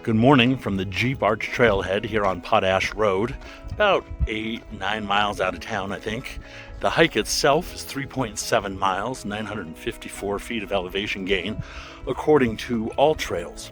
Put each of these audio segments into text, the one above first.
Good morning from the Jeep Arch Trailhead here on Potash Road, about 8-9 miles out of town, I think. The hike itself is 3.7 miles, 954 feet of elevation gain, according to all trails.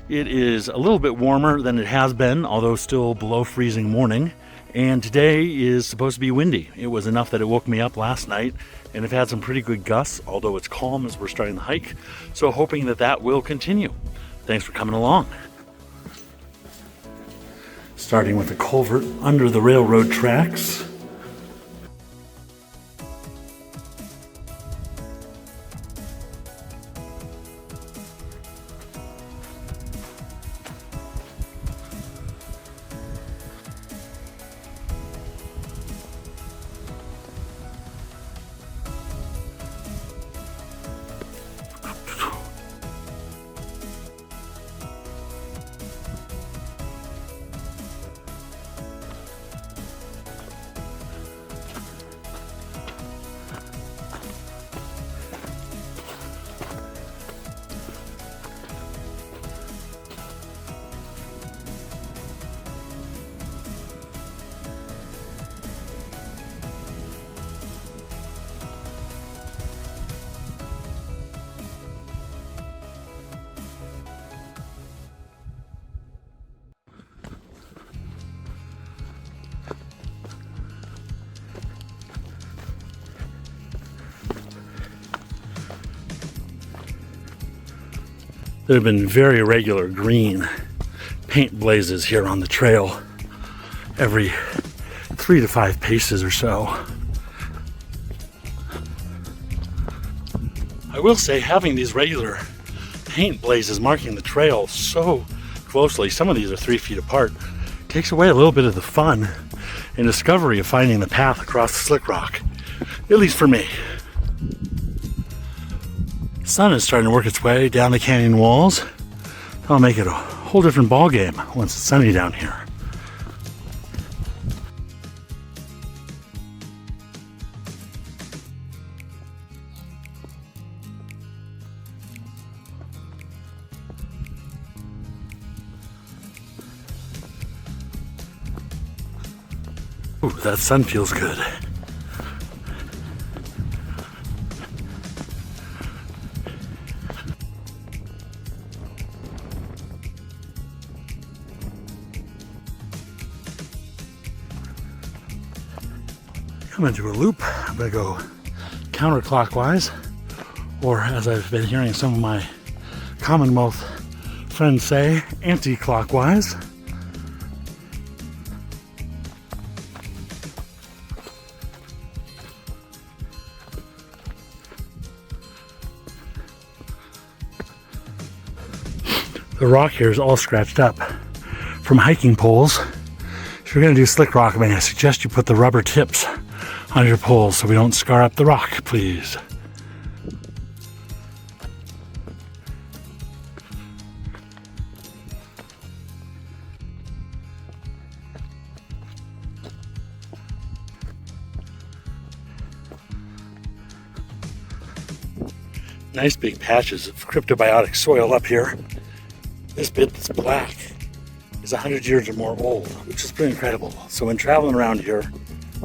It is a little bit warmer than it has been, although still below freezing morning. And today is supposed to be windy. It was enough that it woke me up last night, and I've had some pretty good gusts, although it's calm as we're starting the hike. So hoping that that will continue. Thanks for coming along. Starting with the culvert under the railroad tracks. There have been very regular green paint blazes here on the trail every 3 to 5 paces or so. I will say, having these regular paint blazes marking the trail so closely, some of these are 3 feet apart, takes away a little bit of the fun and discovery of finding the path across the slick rock, at least for me. The sun is starting to work its way down the canyon walls. That'll make it a whole different ball game once it's sunny down here. Ooh, that sun feels good. Come into a loop. I'm going to go counterclockwise, or as I've been hearing some of my Commonwealth friends say, anti-clockwise. The rock here is all scratched up from hiking poles. If you're going to do slick rock, I suggest you put the rubber tips on your poles so we don't scar up the rock, please. Nice big patches of cryptobiotic soil up here. This bit that's black is 100 years or more old, which is pretty incredible. So when traveling around here,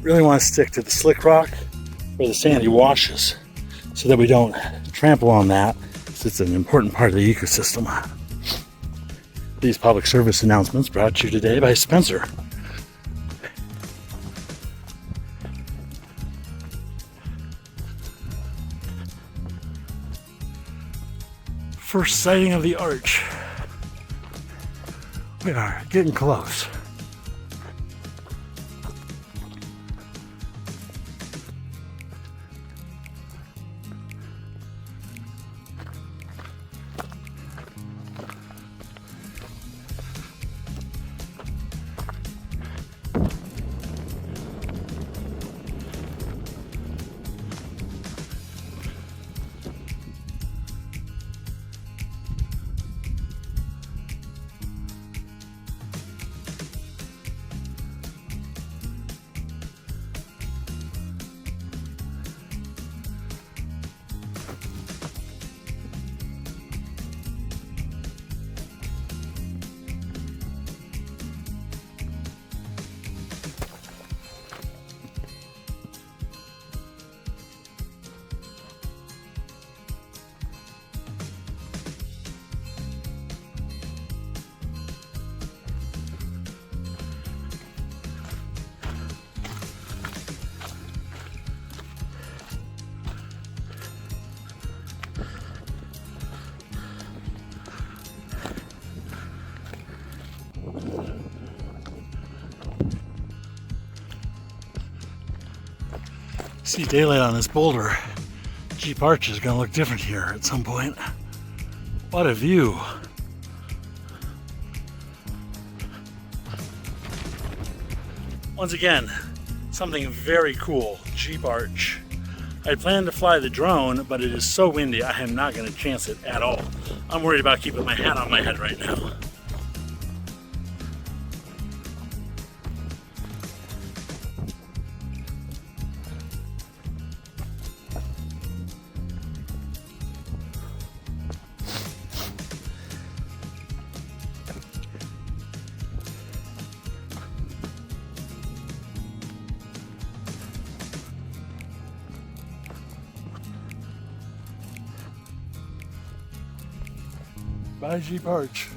really want to stick to the slick rock or the sandy washes so that we don't trample on that, since it's an important part of the ecosystem. These public service announcements brought to you today by Spencer. First sighting of the arch. We are getting close. See daylight on this boulder. Jeep Arch is gonna look different here at some point. What a view. Once again, something very cool, Jeep Arch. I planned to fly the drone, but it is so windy I am not gonna chance it at all. I'm worried about keeping my hat on my head right now. Bye, Jeep Arch.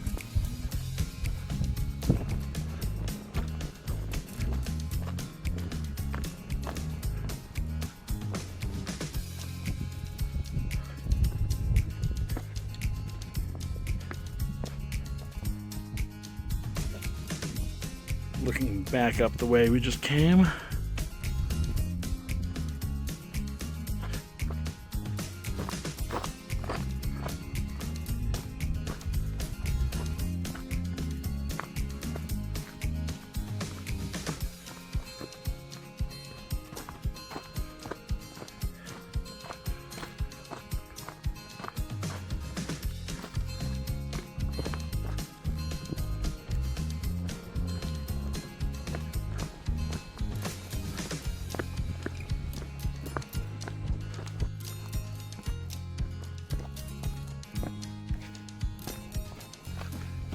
Looking back up the way we just came.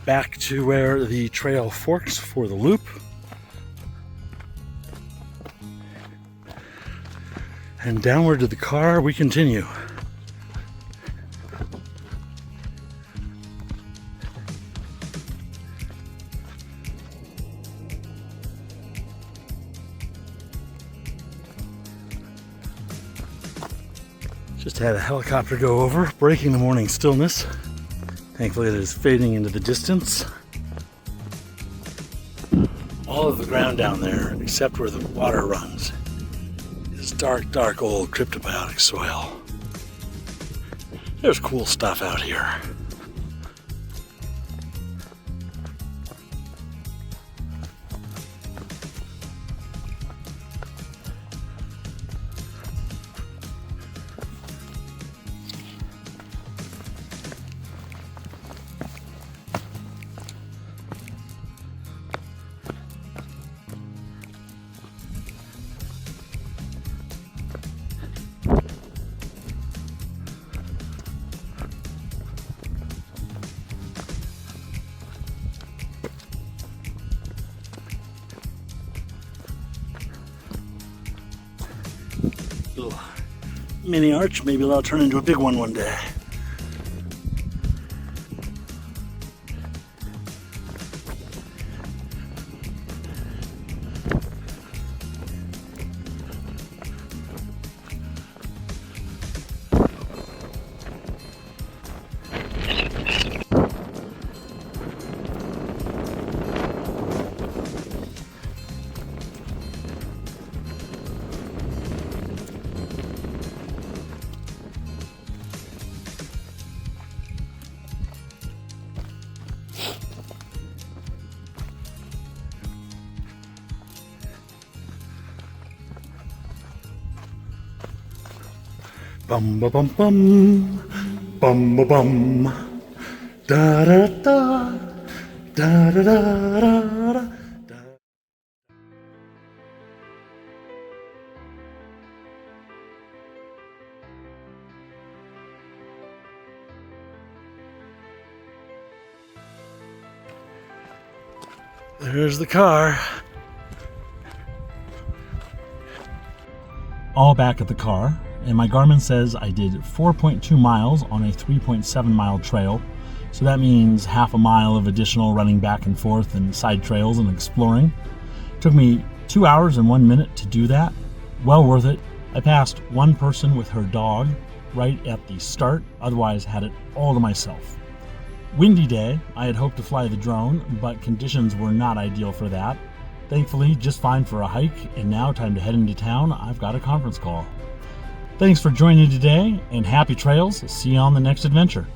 Back to where the trail forks for the loop. And downward to the car we continue. Just had a helicopter go over, breaking the morning stillness. Thankfully it is fading into the distance. All of the ground down there, except where the water runs, is dark, dark old cryptobiotic soil. There's cool stuff out here. Little mini arch, maybe that'll turn into a big one day. Bum ba bum bum, bum ba bum, da da da, da da da da da. There's the car. All back at the car. And my Garmin says I did 4.2 miles on a 3.7 mile trail. So that means half a mile of additional running back and forth and side trails and exploring. Took me 2 hours and 1 minute to do that. Well worth it. I passed one person with her dog right at the start, otherwise had it all to myself. Windy day. I had hoped to fly the drone, but conditions were not ideal for that. Thankfully, just fine for a hike, and now time to head into town. I've got a conference call. Thanks for joining today, and happy trails. See you on the next adventure.